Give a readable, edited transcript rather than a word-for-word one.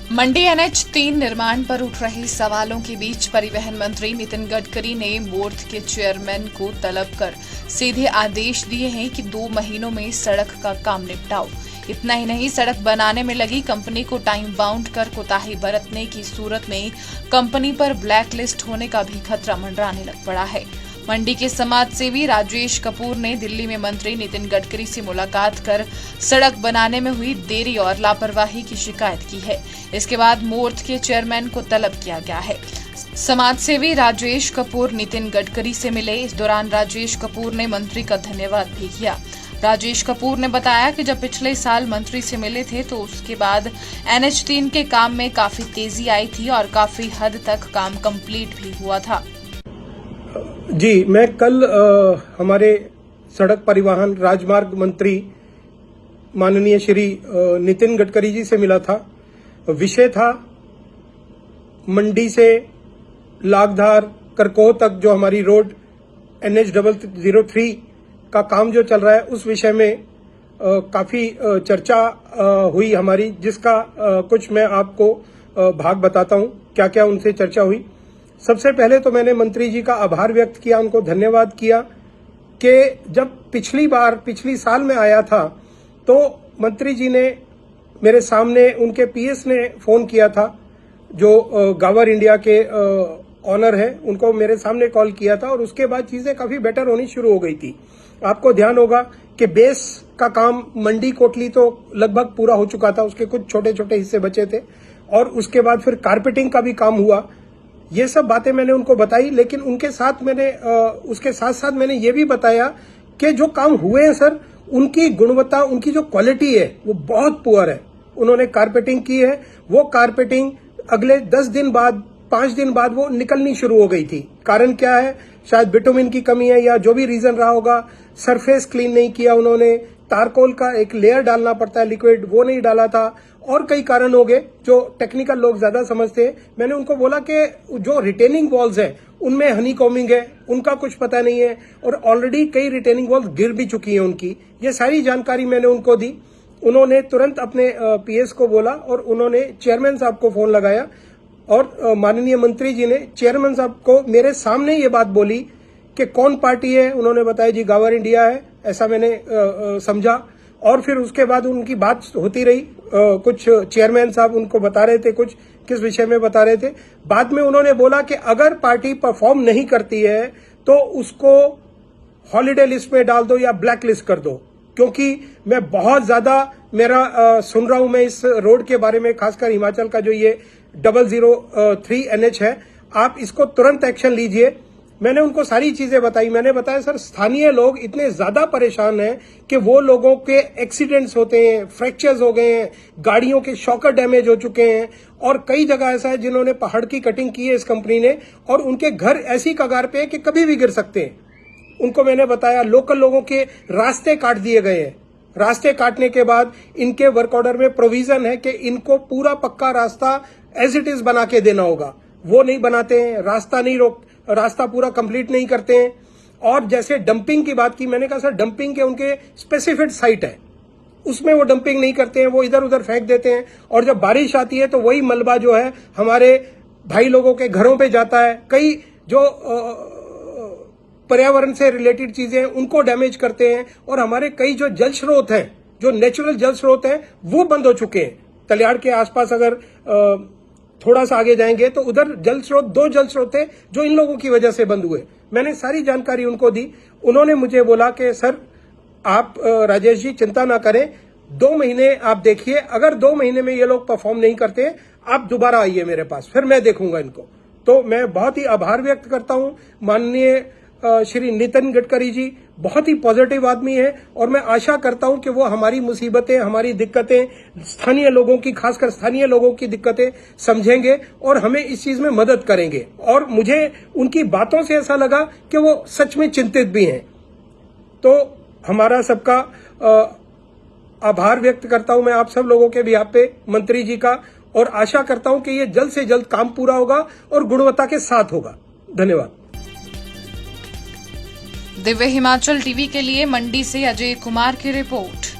मंडी NH-3 निर्माण पर उठ रहे सवालों के बीच परिवहन मंत्री नितिन गडकरी ने बोर्ड के चेयरमैन को तलब कर सीधे आदेश दिए हैं कि 2 महीनों में सड़क का काम निपटाओ। इतना ही नहीं, सड़क बनाने में लगी कंपनी को टाइम बाउंड कर कोताही बरतने की सूरत में कंपनी पर ब्लैक लिस्ट होने का भी खतरा मंडराने लग पड़ा है। मंडी के समाज सेवी राजेश कपूर ने दिल्ली में मंत्री नितिन गडकरी से मुलाकात कर सड़क बनाने में हुई देरी और लापरवाही की शिकायत की है। इसके बाद मोर्थ के चेयरमैन को तलब किया गया है। समाज सेवी राजेश कपूर नितिन गडकरी से मिले। इस दौरान राजेश कपूर ने मंत्री का धन्यवाद भी किया। राजेश कपूर ने बताया कि जब पिछले साल मंत्री से मिले थे तो उसके बाद NH-3 के काम में काफी तेजी आई थी और काफी हद तक काम कंप्लीट भी हुआ था। जी, मैं कल हमारे सड़क परिवहन राजमार्ग मंत्री माननीय श्री नितिन गडकरी जी से मिला था। विषय था मंडी से लागधार करकोह तक जो हमारी रोड NH-003 का काम जो चल रहा है, उस विषय में काफी चर्चा हुई हमारी, जिसका कुछ मैं आपको भाग बताता हूं क्या क्या उनसे चर्चा हुई। सबसे पहले तो मैंने मंत्री जी का आभार व्यक्त किया, उनको धन्यवाद किया कि जब पिछली साल में आया था तो मंत्री जी ने मेरे सामने, उनके PS ने फोन किया था, जो गावर इंडिया के ऑनर है, उनको मेरे सामने कॉल किया था और उसके बाद चीजें काफी बेटर होनी शुरू हो गई थी। आपको ध्यान होगा कि बेस का काम मंडी कोटली तो लगभग पूरा हो चुका था, उसके कुछ छोटे छोटे हिस्से बचे थे और उसके बाद फिर कारपेटिंग का भी काम हुआ। ये सब बातें मैंने उनको बताई, लेकिन उनके साथ मैंने उसके साथ साथ मैंने ये भी बताया कि जो काम हुए हैं सर, उनकी गुणवत्ता, उनकी जो क्वालिटी है वो बहुत पुअर है। उन्होंने कारपेटिंग की है, वो कारपेटिंग अगले 10 दिन बाद, 5 दिन बाद वो निकलनी शुरू हो गई थी। कारण क्या है? शायद बिटुमिन की कमी है या जो भी रीजन रहा होगा। सरफेस क्लीन नहीं किया उन्होंने, तारकोल का एक लेयर डालना पड़ता है लिक्विड, वो नहीं डाला था, और कई कारण हो गए जो टेक्निकल लोग ज्यादा समझते हैं। मैंने उनको बोला कि जो रिटेनिंग वॉल्स हैं उनमें हनी कॉमिंग है, उनका कुछ पता नहीं है और ऑलरेडी कई रिटेनिंग वॉल्स गिर भी चुकी हैं उनकी। ये सारी जानकारी मैंने उनको दी। उन्होंने तुरंत अपने PS को बोला और उन्होंने चेयरमैन साहब को फोन लगाया और माननीय मंत्री जी ने चेयरमैन साहब को मेरे सामने ये बात बोली कि कौन पार्टी है। उन्होंने बताया जी गावर इंडिया है, ऐसा मैंने समझा। और फिर उसके बाद उनकी बात होती रही, कुछ चेयरमैन साहब उनको बता रहे थे, कुछ किस विषय में बता रहे थे। बाद में उन्होंने बोला कि अगर पार्टी परफॉर्म नहीं करती है तो उसको हॉलिडे लिस्ट में डाल दो या ब्लैक लिस्ट कर दो, क्योंकि मैं बहुत ज्यादा सुन रहा हूं मैं इस रोड के बारे में, खासकर हिमाचल का जो ये 003 NH है, आप इसको तुरंत एक्शन लीजिए। मैंने उनको सारी चीजें बताई। मैंने बताया सर, स्थानीय लोग इतने ज्यादा परेशान हैं कि वो लोगों के एक्सीडेंट्स होते हैं, फ्रैक्चर्स हो गए हैं, गाड़ियों के शॉकर डैमेज हो चुके हैं और कई जगह ऐसा है जिन्होंने पहाड़ की कटिंग की है इस कंपनी ने और उनके घर ऐसी कगार पे है कि कभी भी गिर सकते हैं। उनको मैंने बताया लोकल लोगों के रास्ते काट दिए गए हैं। रास्ते काटने के बाद इनके वर्क ऑर्डर में प्रोविजन है कि इनको पूरा पक्का रास्ता एज इट इज बना के देना होगा। वो नहीं बनाते हैं, रास्ता पूरा कंप्लीट नहीं करते हैं। और जैसे डंपिंग की बात की, मैंने कहा सर डंपिंग के उनके स्पेसिफिक साइट है, उसमें वो डंपिंग नहीं करते हैं, वो इधर उधर फेंक देते हैं और जब बारिश आती है तो वही मलबा जो है हमारे भाई लोगों के घरों पे जाता है। कई जो पर्यावरण से रिलेटेड चीजें हैं उनको डैमेज करते हैं और हमारे कई जो जल स्रोत हैं, जो नेचुरल जल स्रोत हैं, वो बंद हो चुके हैं। तलियाड़ के आसपास अगर थोड़ा सा आगे जाएंगे तो उधर 2 जल स्रोत थे जो इन लोगों की वजह से बंद हुए। मैंने सारी जानकारी उनको दी। उन्होंने मुझे बोला कि सर आप राजेश जी चिंता ना करें, 2 महीने आप देखिए, अगर 2 महीने में ये लोग परफॉर्म नहीं करते आप दोबारा आइए मेरे पास, फिर मैं देखूंगा इनको। तो मैं बहुत ही आभार व्यक्त करता हूं माननीय श्री नितिन गडकरी जी, बहुत ही पॉजिटिव आदमी है और मैं आशा करता हूं कि वो हमारी मुसीबतें, हमारी दिक्कतें, स्थानीय लोगों की, खासकर स्थानीय लोगों की दिक्कतें समझेंगे और हमें इस चीज में मदद करेंगे। और मुझे उनकी बातों से ऐसा लगा कि वो सच में चिंतित भी हैं। तो हमारा सबका आभार व्यक्त करता हूं मैं आप सब लोगों के भी, आप पे मंत्री जी का, और आशा करता हूं कि ये जल्द से जल्द काम पूरा होगा और गुणवत्ता के साथ होगा। धन्यवाद। दिव्य हिमाचल टीवी के लिए मंडी से अजय कुमार की रिपोर्ट।